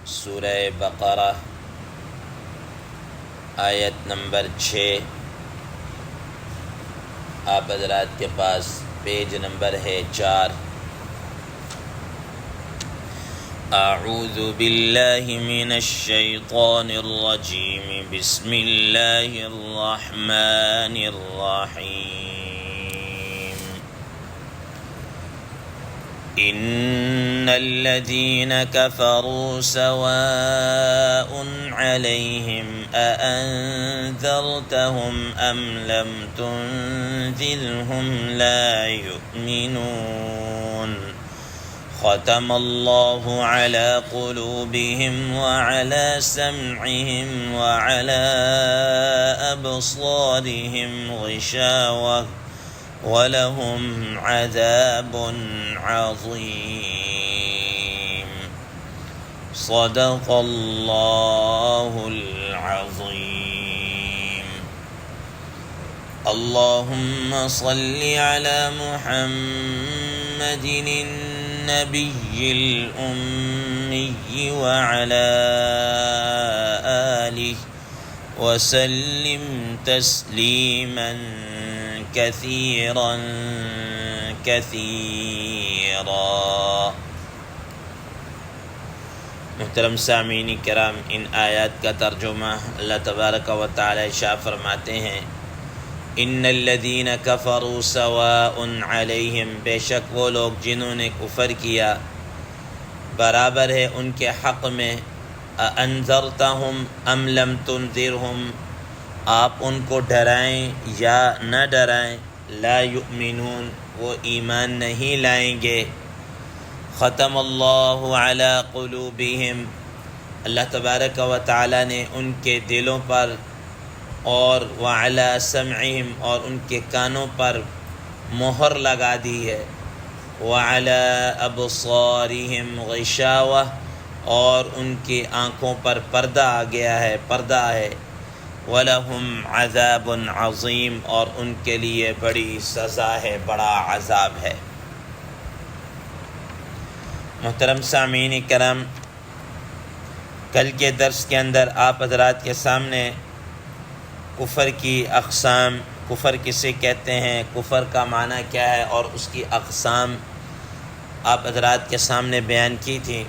سورہ بقرہ آیت نمبر 6۔ آپ حضرات کے پاس پیج نمبر ہے 4۔ اعوذ باللہ من الشیطان الرجیم، بسم اللہ الرحمن الرحیم۔ ان الذین کفروا سواء علیہم اانذرتهم ام لم تنذرهم لا یؤمنون۔ ختم اللہ علی قلوبہم وعلی سمعہم وعلی ابصارہم غشاوہ وَلَهُمْ عَذَابٌ عَظِيمٌ۔ صدق اللہ العظیم۔ اللہم صل علی محمد النبی الأمی وعلی آلہ وسلم تسلیما کثیرا کثیرا۔ محترم سامعین کرام، ان آیات کا ترجمہ اللہ تبارک و تعالی ارشاد فرماتے ہیں، ان الذین کفروا سواء علیہم، بے شک وہ لوگ جنہوں نے کفر کیا برابر ہے ان کے حق میں، انذرتہم ام لم تنذرہم، آپ ان کو ڈرائیں یا نہ ڈرائیں، لا یؤمنون، وہ ایمان نہیں لائیں گے۔ ختم اللہ علی قلوبہم، اللہ تبارک و تعالی نے ان کے دلوں پر اور وعلی سمعہم، اور ان کے کانوں پر مہر لگا دی ہے، وعلی ابصارہم غشاوہ، اور ان کی آنکھوں پر پردہ آ گیا ہے، پردہ ہے، وَلَهُمْ عَذَابٌ عَظِيمٌ، اور ان کے لیے بڑی سزا ہے، بڑا عذاب ہے۔ محترم سامعین کرام، کل کے درس کے اندر آپ حضرات کے سامنے کفر کی اقسام، کفر کسے کہتے ہیں، کفر کا معنی کیا ہے، اور اس کی اقسام آپ حضرات کے سامنے بیان کی تھی۔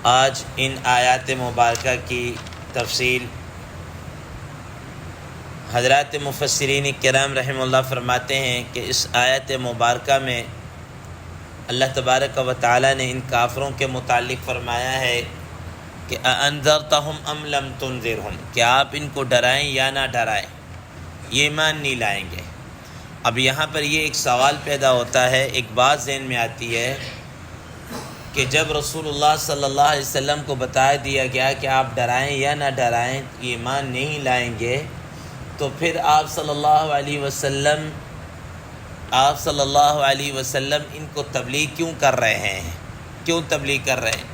آج ان آیات مبارکہ کی تفصیل حضرات مفسرین کرام رحمہ اللہ فرماتے ہیں کہ اس آیت مبارکہ میں اللہ تبارک و تعالی نے ان کافروں کے متعلق فرمایا ہے کہ اَأَنذَرْتَهُمْ أَمْ لَمْ تُنذِرْهُمْ، کہ آپ ان کو ڈرائیں یا نہ ڈرائیں، یہ ایمان نہیں لائیں گے۔ اب یہاں پر یہ ایک سوال پیدا ہوتا ہے، ایک بات ذہن میں آتی ہے کہ جب رسول اللہ صلی اللہ علیہ وسلم کو بتا دیا گیا کہ آپ ڈرائیں یا نہ ڈرائیں، یہ ایمان نہیں لائیں گے، تو پھر آپ صلی اللہ علیہ وسلم ان کو تبلیغ کیوں کر رہے ہیں، کیوں تبلیغ کر رہے ہیں؟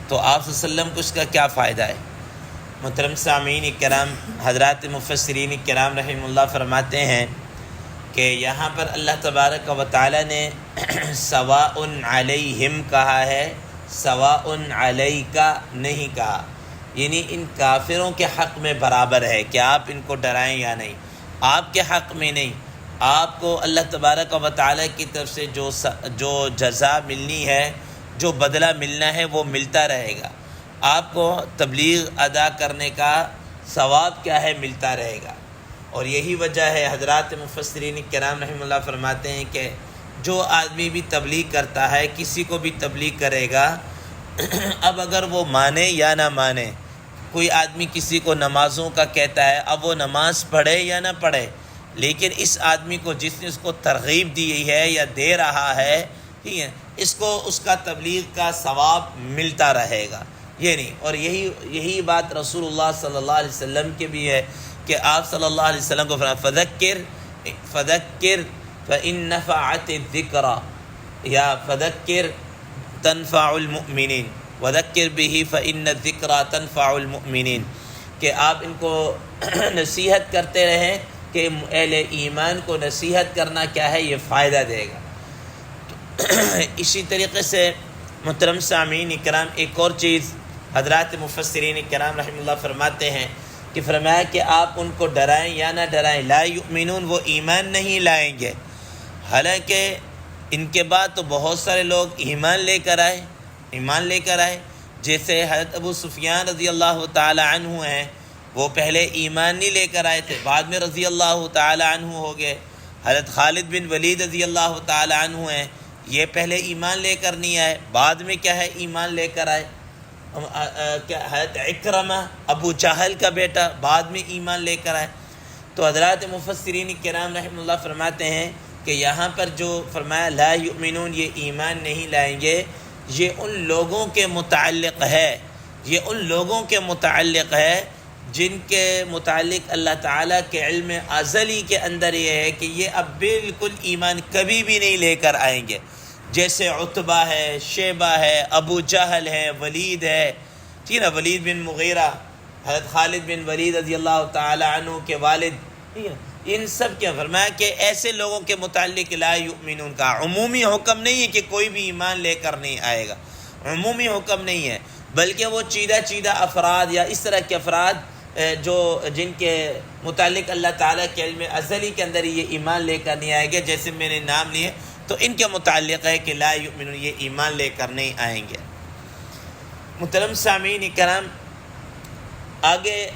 تو آپ صلی اللہ علیہ وسلم کو اس کا کیا فائدہ ہے؟ محترم سامعین کرام، حضرات مفسرین کرام رحمہ اللہ فرماتے ہیں کہ یہاں پر اللہ تبارک و تعالی نے سواء علیہم کہا ہے، سواء علیکا نہیں کہا، یعنی ان کافروں کے حق میں برابر ہے کہ آپ ان کو ڈرائیں یا نہیں، آپ کے حق میں نہیں۔ آپ کو اللہ تبارک و تعالی کی طرف سے جو جزا ملنی ہے، جو بدلہ ملنا ہے، وہ ملتا رہے گا۔ آپ کو تبلیغ ادا کرنے کا ثواب کیا ہے، ملتا رہے گا۔ اور یہی وجہ ہے حضرات مفسرین کرام رحمہ اللہ فرماتے ہیں کہ جو آدمی بھی تبلیغ کرتا ہے، کسی کو بھی تبلیغ کرے گا، اب اگر وہ مانے یا نہ مانے، کوئی آدمی کسی کو نمازوں کا کہتا ہے، اب وہ نماز پڑھے یا نہ پڑھے، لیکن اس آدمی کو جس نے اس کو ترغیب دی ہے یا دے رہا ہے، ٹھیک ہے، اس کو اس کا تبلیغ کا ثواب ملتا رہے گا، یہ نہیں۔ اور یہی بات رسول اللہ صلی اللہ علیہ وسلم کے بھی ہے کہ آپ صلی اللہ علیہ وسلم کو فرمایا فذکر فإن نفعت الذکر، یا فذکر تنفع المؤمنین وذکر به فإن الذکر تنفع المؤمنین، کہ آپ ان کو نصیحت کرتے رہیں کہ اہل ایمان کو نصیحت کرنا کیا ہے، یہ فائدہ دے گا۔ اسی طریقے سے محترم سامعین اکرام، ایک اور چیز حضرات مفسرین کرام رحمہ اللہ فرماتے ہیں کہ فرمایا کہ آپ ان کو ڈرائیں یا نہ ڈرائیں، لا یؤمنون، وہ ایمان نہیں لائیں گے۔ حالانکہ ان کے بعد تو بہت سارے لوگ ایمان لے کر آئے، جیسے حضرت ابو سفیان رضی اللہ تعالی عنہ ہیں، وہ پہلے ایمان نہیں لے کر آئے تھے، بعد میں رضی اللہ تعالی عنہ ہو گئے۔ حضرت خالد بن ولید رضی اللہ تعالی عنہ ہیں، یہ پہلے ایمان لے کر نہیں آئے، بعد میں کیا ہے ایمان لے کر آئے۔ حضرت اکرمہ ابو جہل کا بیٹا، بعد میں ایمان لے کر آئے۔ تو حضرات مفسرین کرام رحمہ اللہ فرماتے ہیں کہ یہاں پر جو فرمایا لا یؤمنون، یہ ایمان نہیں لائیں گے، یہ ان لوگوں کے متعلق ہے جن کے متعلق اللہ تعالیٰ کے علم ازلی کے اندر یہ ہے کہ یہ اب بالکل ایمان کبھی بھی نہیں لے کر آئیں گے، جیسے عتبہ ہے، شیبہ ہے، ابو جہل ہے، ولید ہے، ٹھیک ہے نا، ولید بن مغیرہ، حضرت خالد بن ولید رضی اللہ تعالی عنہ کے والد، ٹھیک ہے، ان سب کیا فرمایا کہ ایسے لوگوں کے متعلق لا یؤمنون کا عمومی حکم نہیں ہے کہ کوئی بھی ایمان لے کر نہیں آئے گا، عمومی حکم نہیں ہے، بلکہ وہ چیدہ افراد یا اس طرح کے افراد جن کے متعلق اللہ تعالیٰ کے علم ازلی کے اندر یہ ایمان لے کر نہیں آئے گے، جیسے میں نے نام لیے، تو ان کے متعلق ہے کہ لا یؤمنون، یہ ایمان لے کر نہیں آئیں گے۔ محترم سامعین کرام، آگے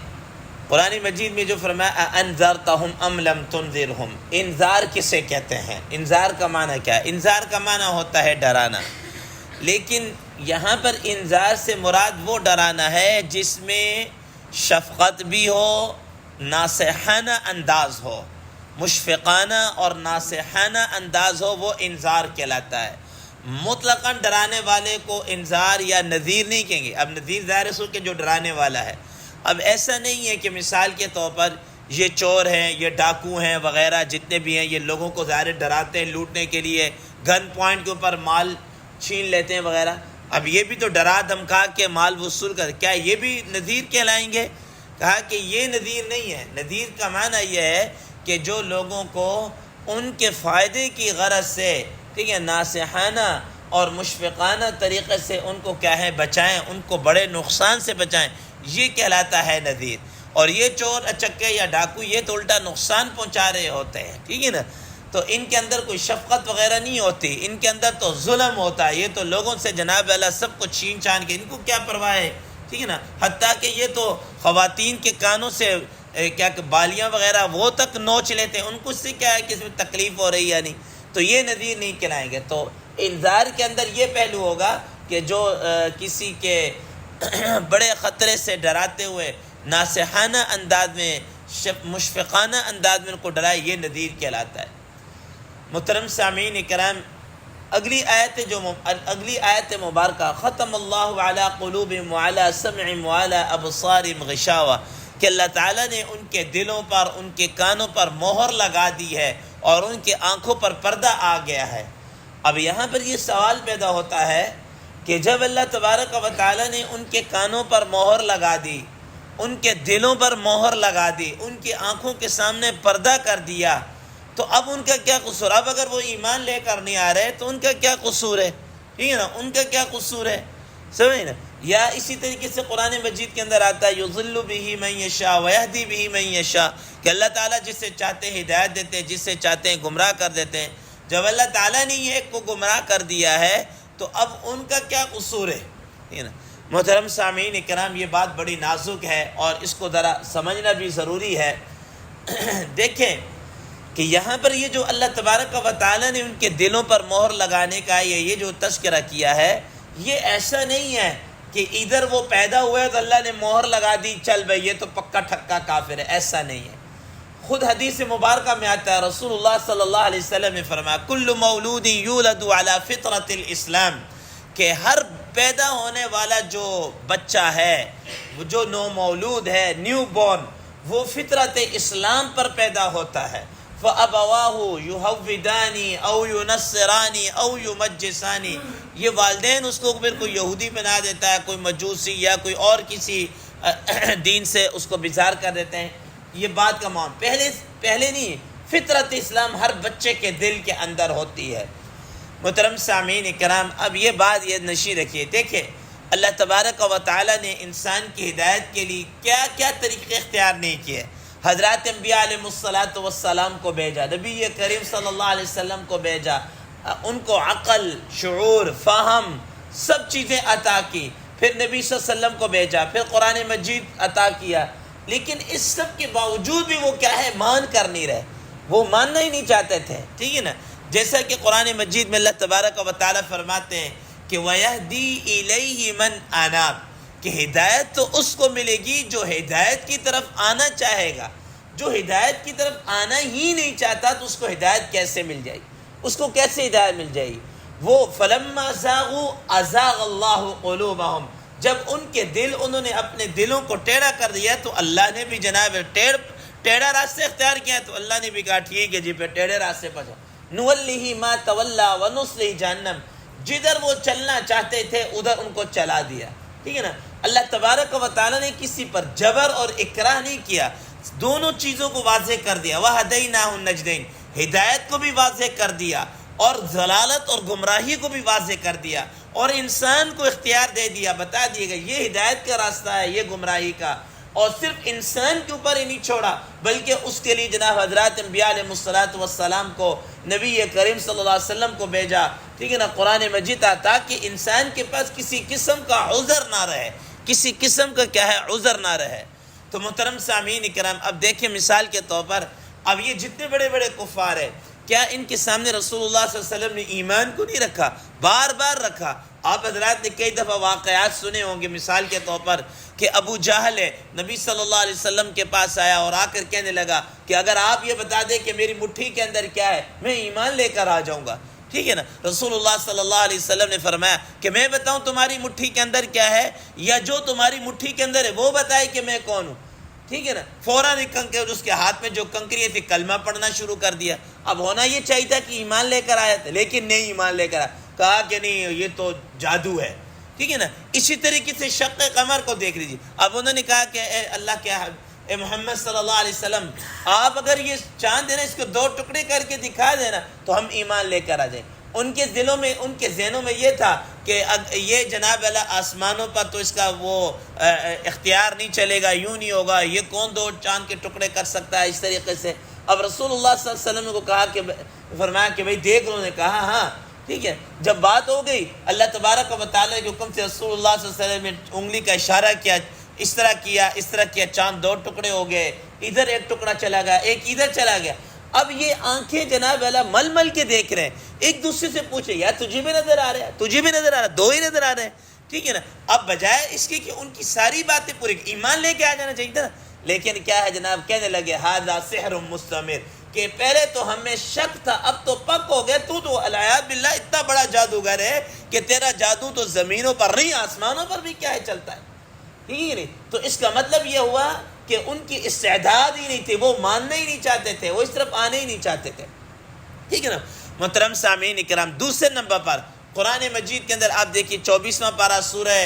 قرآن مجید میں جو فرمایا انذرتہم ام لم تنذرہم، انذار کسے کہتے ہیں؟ انذار کا معنی کیا ہے؟ انذار کا معنی ہوتا ہے ڈرانا، لیکن یہاں پر انذار سے مراد وہ ڈرانا ہے جس میں شفقت بھی ہو، ناصحانہ انداز ہو، مشفقانہ اور ناصحانہ انداز ہو، وہ انذار کہلاتا ہے۔ مطلقاً ڈرانے والے کو انذار یا نذیر نہیں کہیں گے۔ اب نذیر ظاہر سو کہ جو ڈرانے والا ہے، اب ایسا نہیں ہے کہ مثال کے طور پر یہ چور ہیں، یہ ڈاکو ہیں وغیرہ جتنے بھی ہیں، یہ لوگوں کو ظاہر ڈراتے ہیں لوٹنے کے لیے، گن پوائنٹ کے اوپر مال چھین لیتے ہیں وغیرہ۔ اب یہ بھی تو ڈرا دھمکا کے مال وصول کر، کیا یہ بھی نذیر کہلائیں گے؟ کہا کہ یہ نذیر نہیں ہے۔ نذیر کا معنی یہ ہے کہ جو لوگوں کو ان کے فائدے کی غرض سے، ٹھیک ہے، ناصحانہ اور مشفقانہ طریقے سے ان کو کیا ہے بچائیں، ان کو بڑے نقصان سے بچائیں، یہ کہلاتا ہے نذیر۔ اور یہ چور اچکے یا ڈاکو یہ تو الٹا نقصان پہنچا رہے ہوتے ہیں، ٹھیک ہے نا، تو ان کے اندر کوئی شفقت وغیرہ نہیں ہوتی، ان کے اندر تو ظلم ہوتا ہے، یہ تو لوگوں سے جناب اللہ سب کو چھین چھان کے، ان کو کیا پرواہ ہے، ٹھیک ہے نا، حتیٰ کہ یہ تو خواتین کے کانوں سے کیا کہ بالیاں وغیرہ وہ تک نوچ لیتے ہیں، ان کو اس سے کیا ہے کہ اس میں تکلیف ہو رہی ہے نہیں، تو یہ نذیر نہیں کہلائیں گے۔ تو انذار کے اندر یہ پہلو ہوگا کہ جو کسی کے بڑے خطرے سے ڈراتے ہوئے ناصحانہ انداز میں، مشفقانہ انداز میں ان کو ڈرائے، یہ نذیر کہلاتا ہے۔ محترم سامعین کرام، اگلی آیت مبارکہ ختم اللہ علی قلوبہم وعلی سمعہم وعلی ابصارہم غشاوہ، کہ اللہ تعالیٰ نے ان کے دلوں پر، ان کے کانوں پر مہر لگا دی ہے اور ان کے آنکھوں پر پردہ آ گیا ہے۔ اب یہاں پر یہ سوال پیدا ہوتا ہے کہ جب اللہ تبارک و تعالیٰ نے ان کے کانوں پر مہر لگا دی، ان کے دلوں پر مہر لگا دی، ان کی آنکھوں کے سامنے پردہ کر دیا، تو اب ان کا کیا قصور؟ اب اگر وہ ایمان لے کر نہیں آ رہے تو ان کا کیا قصور ہے؟ ٹھیک ہے نا، ان کا کیا قصور ہے؟ سمجھے نا؟ یا اسی طریقے سے قرآن مجید کے اندر آتا ہے یضل بہ من یشاء ویہدی بہ من یشاء، کہ اللہ تعالیٰ جس سے چاہتے ہیں ہدایت دیتے ہیں، جس سے چاہتے ہیں گمراہ کر دیتے ہیں۔ جب اللہ تعالیٰ نے یہ ایک کو گمراہ کر دیا ہے تو اب ان کا کیا قصور ہے؟ ٹھیک ہے نا محترم سامعین کرام، یہ بات بڑی نازک ہے اور اس کو ذرا سمجھنا بھی ضروری ہے۔ دیکھیں کہ یہاں پر یہ جو اللہ تبارک و تعالیٰ نے ان کے دلوں پر مہر لگانے کا یہ جو تذکرہ کیا ہے، یہ ایسا نہیں ہے کہ ادھر وہ پیدا ہوئے تو اللہ نے مہر لگا دی، چل بھائی یہ تو پکا ٹھکا کافر ہے، ایسا نہیں ہے۔ خود حدیث مبارکہ میں آتا ہے، رسول اللہ صلی اللہ علیہ وسلم نے فرمایا کل مولود یولد علی فطرت الاسلام، کہ ہر پیدا ہونے والا جو بچہ ہے، جو نو مولود ہے، نیو بورن، وہ فطرت اسلام پر پیدا ہوتا ہے۔ فَأَبَوَاهُ يُحَوِّدَانِ أَوْ يُنَصِّرَانِ أَوْ يُمَجِّسَانِ، یہ والدین اس کو پھر کوئی یہودی بنا دیتا ہے، کوئی مجوسی یا کوئی اور کسی دین سے اس کو بیزار کر دیتے ہیں۔ یہ بات کا معاملہ پہلے نہیں، فطرت اسلام ہر بچے کے دل کے اندر ہوتی ہے۔ محترم سامعین کرام، اب یہ بات یہ نشی رکھیے، دیکھیں اللہ تبارک و تعالیٰ نے انسان کی ہدایت کے لیے کیا کیا طریقے اختیار نہیں کیے۔ حضرات انبیاء علیہ السلام کو بھیجا، نبی کریم صلی اللہ علیہ وسلم کو بھیجا، ان کو عقل، شعور، فہم سب چیزیں عطا کی، پھر نبی صلی اللہ علیہ وسلم کو بھیجا، پھر قرآن مجید عطا کیا، لیکن اس سب کے باوجود بھی وہ کیا ہے، مان کر نہیں رہے، وہ ماننا ہی نہیں چاہتے تھے، ٹھیک ہے نا۔ جیسا کہ قرآن مجید میں اللہ تبارک و تعالیٰ فرماتے ہیں کہ وَيَهْدِي إِلَيْهِ مَنْ أَنَابَ، کہ ہدایت تو اس کو ملے گی جو ہدایت کی طرف آنا چاہے گا۔ جو ہدایت کی طرف آنا ہی نہیں چاہتا تو اس کو ہدایت کیسے مل جائے گی، اس کو کیسے ہدایت مل جائے گی؟ وہ فَلَمَّا زَاغُوا أَزَاغَ اللَّهُ قُلُوبَهُمْ، جب ان کے دل، انہوں نے اپنے دلوں کو ٹیڑھا کر دیا تو اللہ نے بھی جناب ٹیڑھا راستے اختیار کیا، تو اللہ نے بھی کہا ٹھیک ہے جی، پھر ٹیڑھے راستے پر جاؤ۔ نُوَلِّهِ مَا تَوَلَّى وَنُصْلِهِ جَهَنَّمَ، جدھر وہ چلنا چاہتے تھے ادھر ان کو چلا دیا، ٹھیک ہے نا۔ اللہ تبارک و تعالیٰ نے کسی پر جبر اور اکراہ نہیں کیا، دونوں چیزوں کو واضح کر دیا۔ وَهَدَيْنَاهُ النَّجْدَيْنِ، ہدایت کو بھی واضح کر دیا اور ضلالت اور گمراہی کو بھی واضح کر دیا، اور انسان کو اختیار دے دیا، بتا دیے گا یہ ہدایت کا راستہ ہے، یہ گمراہی کا، اور صرف انسان کے اوپر ہی نہیں چھوڑا بلکہ اس کے لیے جناب حضرات انبیاء علیہ السلام کو، نبی کریم صلی اللہ علیہ وسلم کو بھیجا، ٹھیک ہے نا، قرآن مجید تاکہ انسان کے پاس کسی قسم کا عذر نہ رہے، کسی قسم کا کیا ہے، عذر نہ رہے۔ تو محترم سامعین کرام، اب دیکھیں مثال کے طور پر، اب یہ جتنے بڑے بڑے کفار ہیں، کیا ان کے سامنے رسول اللہ صلی اللہ علیہ وسلم نے ایمان کو نہیں رکھا؟ بار بار رکھا۔ آپ حضرات نے کئی دفعہ واقعات سنے ہوں گے، مثال کے طور پر کہ ابو جہل ہے، نبی صلی اللہ علیہ وسلم کے پاس آیا اور آ کر کہنے لگا کہ اگر آپ یہ بتا دیں کہ میری مٹھی کے اندر کیا ہے، میں ایمان لے کر آ جاؤں گا، ٹھیک ہے نا۔ رسول اللہ صلی اللہ علیہ وسلم نے فرمایا کہ میں بتاؤں تمہاری مٹھی کے اندر کیا ہے، یا جو تمہاری مٹھی کے اندر ہے وہ بتائے کہ میں کون ہوں، ٹھیک ہے نا۔ فوراً اس کے ہاتھ میں جو کنکریاں تھی کلمہ پڑھنا شروع کر دیا۔ اب ہونا یہ چاہیے تھا کہ ایمان لے کر آیا تھا، لیکن نہیں ایمان لے کر آیا، کہا کہ نہیں یہ تو جادو ہے، ٹھیک ہے نا۔ اسی طریقے سے شق قمر کو دیکھ لیجیے، اب انہوں نے کہا کہ اے اللہ کے اے محمد صلی اللہ علیہ وسلم، آپ اگر یہ چاند ہے نا اس کو 2 ٹکڑے کر کے دکھا دینا تو ہم ایمان لے کر آ جائیں۔ ان کے دلوں میں، ان کے ذہنوں میں یہ تھا کہ یہ جناب اللہ آسمانوں پر تو اس کا وہ اختیار نہیں چلے گا، یوں نہیں ہوگا، یہ کون 2 چاند کے ٹکڑے کر سکتا ہے اس طریقے سے۔ اب رسول اللہ صلی اللہ علیہ وسلم کو کہا کہ فرمایا کہ بھئی دیکھ لو، نے کہا ہاں ٹھیک ہے۔ جب بات ہو گئی، اللہ تبارک و تعالیٰ کے حکم سے رسول اللہ صلی اللہ علیہ وسلم نے انگلی کا اشارہ کیا، اس طرح کیا، اس طرح کیا، چاند 2 ٹکڑے ہو گئے، ادھر 1 ٹکڑا چلا گیا، ایک ادھر چلا گیا۔ اب یہ آنکھیں جناب اللہ مل مل کے دیکھ رہے ہیں، ایک دوسرے سے پوچھے یار تجھے بھی نظر آ رہا ہے، تجھے بھی نظر آ رہا ہے، 2 ہی نظر آ رہے ہیں، ٹھیک ہے نا۔ اب بجائے اس کے کہ ان کی ساری باتیں پوری ایمان لے کے آ جانا چاہیے تھا، لیکن کیا ہے جناب، کہنے لگے ھذا سحر مستمر، کہ پہلے تو ہمیں شک تھا، اب تو پک ہو گئے، تو العیاذ باللہ اتنا بڑا جادوگر ہے کہ تیرا جادو تو زمینوں پر نہیں آسمانوں پر بھی کیا ہے چلتا ہے، ٹھیک ہے نہیں۔ تو اس کا مطلب یہ ہوا کہ ان کی استعداد ہی نہیں تھی، وہ ماننا ہی نہیں چاہتے تھے، وہ اس طرف آنے ہی نہیں چاہتے تھے، ٹھیک ہے نا۔ محترم سامعین اکرام، دوسرے نمبر پر قرآن مجید کے اندر آپ دیکھیے 24واں پارہ سورہ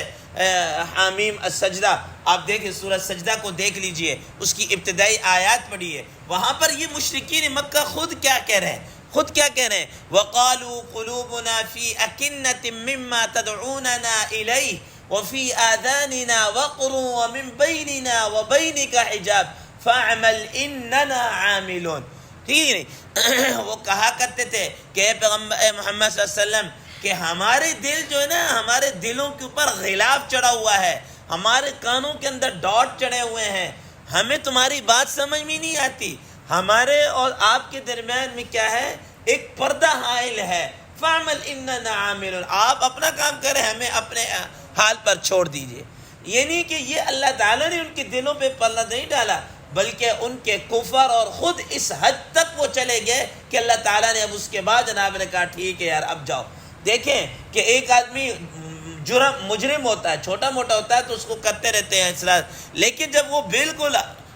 حامیم السجدہ، آپ دیکھیں سورہ سجدہ کو دیکھ لیجئے، اس کی ابتدائی آیات پڑھیے، وہاں پر یہ مشرکین مکہ خود کیا کہہ رہے ہیں، خود کیا کہہ رہے ہیں، وَقَالُوا قُلُوبُنَا فِي أَكِنَّةٍ مِّمَّا تَدْعُونَنَا إِلَيْهِ وَفِي آذَانِنَا وَقْرٌ وَمِن بَيْنِنَا وَبَيْنِكَ حِجَابٌ فَاعْمَلْ إِنَّنَا عَامِلُونَ، ٹھیک ہے۔ وہ کہا کرتے تھے کہ اے پیغمبر اے محمد صلی اللہ علیہ وسلم کہ ہمارے دل جو ہے نا، ہمارے دلوں کے اوپر غلاف چڑھا ہوا ہے، ہمارے کانوں کے اندر ڈاٹ چڑھے ہوئے ہیں، ہمیں تمہاری بات سمجھ میں نہیں آتی، ہمارے اور آپ کے درمیان میں کیا ہے، ایک پردہ حائل ہے، فَاعْمَلْ إِنَّنَا عَامِلُونَ، آپ اپنا کام کریں، ہمیں اپنے حال پر چھوڑ دیجئے۔ یہ نہیں کہ یہ اللہ تعالیٰ نے ان کے دلوں پہ پردہ نہیں ڈالا، بلکہ ان کے کفر اور خود اس حد تک وہ چلے گئے کہ اللہ تعالیٰ نے اب اس کے بعد جناب نے کہا ٹھیک ہے یار اب جاؤ۔ دیکھیں کہ ایک آدمی مجرم ہوتا ہے، چھوٹا موٹا ہوتا ہے تو اس کو کرتے رہتے ہیں اصلاح، لیکن جب وہ بالکل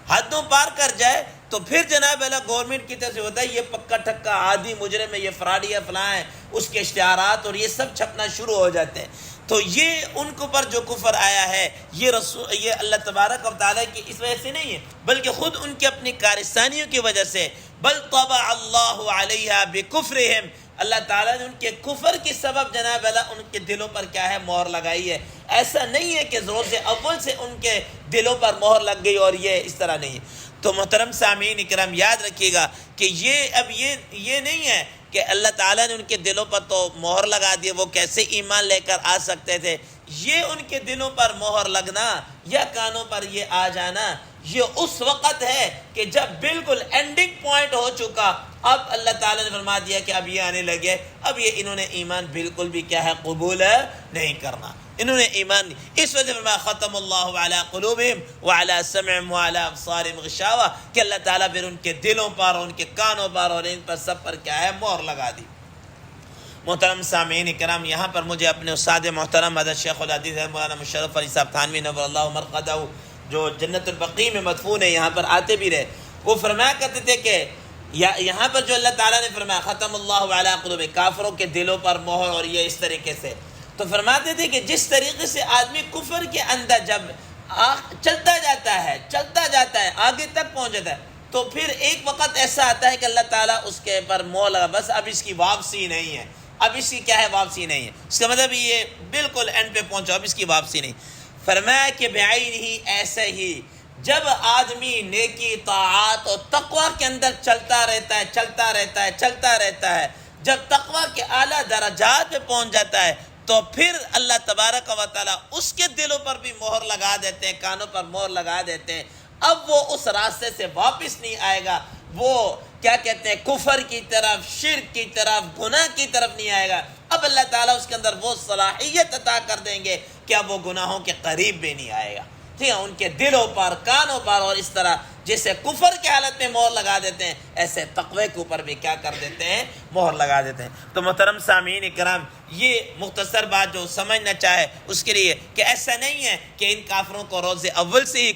حدوں پار کر جائے تو پھر جناب اللہ گورنمنٹ کی طرف سے ہوتا ہے یہ پکا ٹھکا عادی مجرم ہے، یہ فراڈی ہے، فلاں ہے، اس کے اشتہارات اور یہ سب چھپنا شروع ہو جاتے ہیں۔ تو یہ ان کے اوپر جو کفر آیا ہے یہ اللہ تبارک و تعالیٰ کی اس وجہ سے نہیں ہے، بلکہ خود ان کی اپنی کارستانیوں کی وجہ سے، بل طبع اللہ علیہا بکفرہم، اللہ تعالیٰ نے ان کے کفر کی سبب جناب اللہ ان کے دلوں پر کیا ہے مہر لگائی ہے. ایسا نہیں ہے کہ روز اول سے ان کے دلوں پر مہر لگ گئی اور یہ اس طرح نہیں ہے. تو محترم سامعین اکرام یاد رکھیے گا کہ یہ نہیں ہے کہ اللہ تعالیٰ نے ان کے دلوں پر تو مہر لگا دی، وہ کیسے ایمان لے کر آ سکتے تھے. یہ ان کے دلوں پر مہر لگنا یا کانوں پر یہ آ جانا یہ اس وقت ہے کہ جب بالکل اینڈنگ پوائنٹ ہو چکا، اب اللہ تعالیٰ نے فرما دیا کہ اب یہ آنے لگے، اب یہ انہوں نے ایمان بالکل بھی کیا ہے قبول نہیں کرنا، انہوں نے ایمان نہیں. اس وجہ فرمایا ختم اللہ علی قلوبہم وعلی سمعہم وعلی ابصارہم غشاوہ کہ اللہ تعالیٰ پھر ان کے دلوں پر اور ان کے کانوں پر اور ان پر سب پر کیا ہے مہر لگا دی. محترم سامعین اکرام یہاں پر مجھے اپنے استاد محترم حضرت شیخ الحدیث مولانا مشرف علی صاحب تھانوی نور اللہ مرقدہ جو جنت البقیع میں مدفون ہے یہاں پر آتے بھی رہے، وہ فرمایا کرتے تھے کہ یہاں پر جو اللہ تعالیٰ نے فرمایا ختم اللہ علی قلوب کافروں کے دلوں پر مہر اور یہ اس طریقے سے، تو فرماتے تھے کہ جس طریقے سے آدمی کفر کے اندر جب چلتا جاتا ہے آگے تک پہنچ جاتا ہے تو پھر ایک وقت ایسا آتا ہے کہ اللہ تعالیٰ اس کے پر مہر لگا، بس اب اس کی واپسی نہیں ہے، اب اس کی کیا ہے واپسی نہیں ہے، اس کا مطلب یہ بالکل اینڈ پہ پہنچا، اب اس کی واپسی نہیں. فرمایا کہ بعین ہی ایسے ہی جب آدمی نیکی طاعات اور تقوی کے اندر چلتا رہتا ہے جب تقوی کے اعلیٰ درجات پہ پہنچ جاتا ہے تو پھر اللہ تبارک و تعالیٰ اس کے دلوں پر بھی مہر لگا دیتے ہیں، کانوں پر مہر لگا دیتے ہیں. اب وہ اس راستے سے واپس نہیں آئے گا، وہ کیا کہتے ہیں کفر کی طرف، شرک کی طرف، گناہ کی طرف نہیں آئے گا. اب اللہ تعالیٰ اس کے اندر وہ صلاحیت عطا کر دیں گے کہ اب وہ گناہوں کے قریب بھی نہیں آئے گا. ٹھیک ہے، ان کے دلوں پر، کانوں پر، اور اس طرح جیسے کفر کے حالت میں مہر لگا دیتے ہیں ایسے تقوی کے اوپر بھی کیا کر دیتے ہیں مہر لگا دیتے ہیں. تو محترم سامعین اکرام یہ مختصر بات جو سمجھنا چاہے اس کے لیے کہ ایسا نہیں ہے کہ ان کافروں کو روز اول سے ہی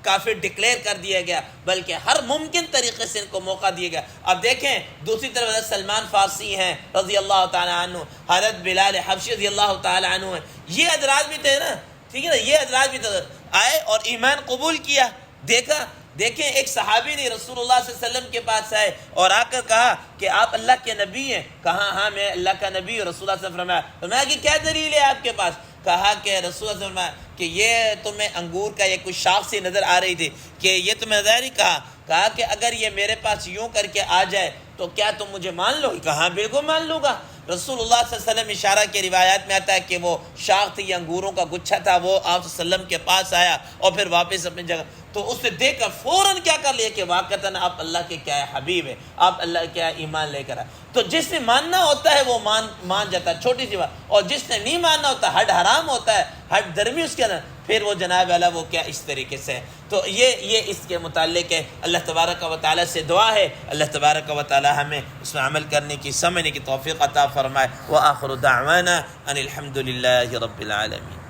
کافر ڈکلیئر کر دیا گیا، بلکہ ہر ممکن طریقے سے ان کو موقع دیا گیا. اب دیکھیں دوسری طرف حضرت سلمان فارسی ہیں رضی اللہ تعالیٰ عنہ، حضرت بلال حبشی رضی اللہ تعالیٰ عنہ ہیں، یہ حضرات بھی تھے نا، ٹھیک ہے نا، یہ حضرات بھی آئے اور ایمان قبول کیا. دیکھیں ایک صحابی نے رسول اللہ صلی اللہ علیہ وسلم کے پاس آئے اور آ کر کہا کہ آپ اللہ کے نبی ہیں؟ کہا ہاں میں اللہ کا نبی ہوں. رسول اللہ صلی اللہ علیہ وسلم فرمایا کہ کیا دلیل ہے آپ کے پاس؟ کہا کہ رسول اللہ صلی اللہ علیہ وسلم کہ یہ تمہیں انگور کا یہ کچھ شاخ سی نظر آ رہی تھی کہ یہ تمہیں نظر نہیں. کہا کہ اگر یہ میرے پاس یوں کر کے آ جائے تو کیا تم مجھے مان لو گے؟ کہا بالکل مان لوں گا. رسول اللہ صلی اللہ علیہ وسلم اشارہ کے روایات میں آتا ہے کہ وہ شاخ تھی، یہ انگوروں کا گچھا تھا، وہ آپ صلی اللہ علیہ وسلم کے پاس آیا اور پھر واپس اپنی جگہ، تو اسے دیکھ کر فوراً کیا کر لیا کہ واقعتاً آپ اللہ کے کیا ہے حبیب ہے، آپ اللہ کیا ایمان لے کر آئے. تو جس نے ماننا ہوتا ہے وہ مان جاتا ہے، چھوٹی سی بات، اور جس نے نہیں ماننا ہوتا ہڈ حرام ہوتا ہے، ہڈ درمی اس کے اندر، پھر وہ جناب اللہ وہ کیا اس طریقے سے. تو یہ اس کے متعلق ہے. اللہ تبارک و تعالیٰ سے دعا ہے اللہ تبارک و تعالیٰ ہمیں اس میں عمل کرنے کی، سمجھنے کی توفیق عطا فرمائے. وآخر دعوانا ان الحمد للہ رب العالمین.